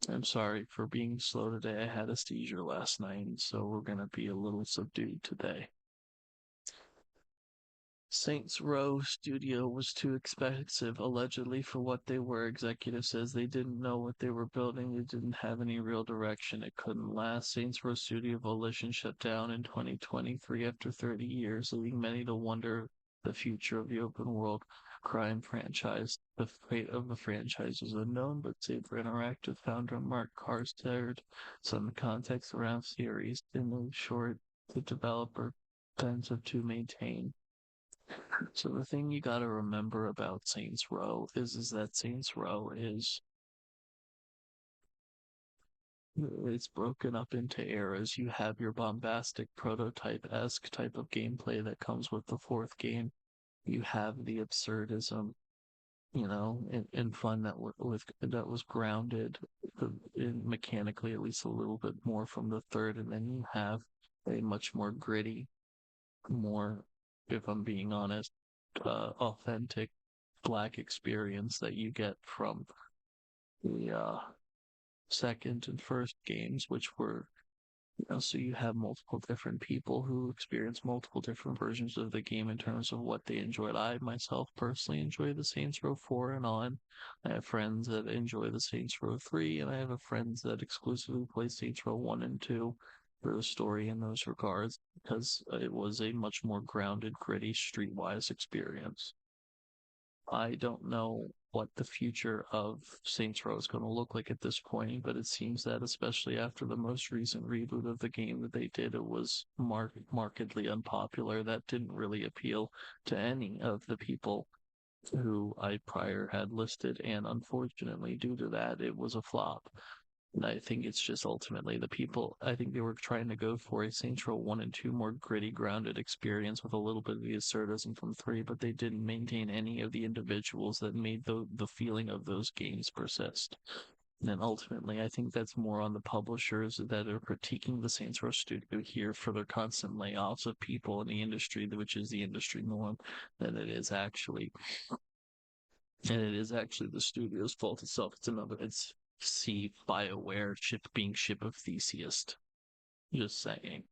I'm sorry for being slow today. I had a seizure last night, so we're gonna be a little subdued today. Saints Row Studio was too expensive, allegedly, for what they were. Executive says they didn't know what they were building. They didn't have any real direction. It couldn't last. Saints Row Studio Volition shut down in 2023 after 30 years, leaving many to wonder the future of the open world crime franchise. The fate of the franchise is unknown, but Saber Interactive founder Mark Carr shared some context around series. In the short, the developer plans to maintain. So the thing you gotta remember about Saints Row is that Saints Row is it's broken up into eras. You have your bombastic prototype-esque type of gameplay that comes with the fourth game. You have the absurdism, and fun that was grounded in mechanically at least a little bit more from the third, and then you have a much more gritty, more, if I'm being honest, authentic black experience that you get from the second and first games, which were, so you have multiple different people who experience multiple different versions of the game in terms of what they enjoyed. I myself personally enjoy the Saints Row 4 and on. I have friends that enjoy the Saints Row 3, and I have friends that exclusively play Saints Row 1 and 2 for the story in those regards, because it was a much more grounded, gritty, streetwise experience. I don't know what the future of Saints Row is going to look like at this point, but it seems that especially after the most recent reboot of the game that they did, it was markedly unpopular. That didn't really appeal to any of the people who I prior had listed, and unfortunately, due to that, it was a flop. And I think it's just ultimately the people. I think they were trying to go for a Saints Row 1 and 2 more gritty, grounded experience with a little bit of the absurdism from 3, but they didn't maintain any of the individuals that made the feeling of those games persist. And ultimately, I think that's more on the publishers that are critiquing the Saints Row studio here for their constant layoffs of people in the industry, which is the industry norm, than it is actually the studio's fault itself. It's see BioWare ship being ship of Theseus. Just saying.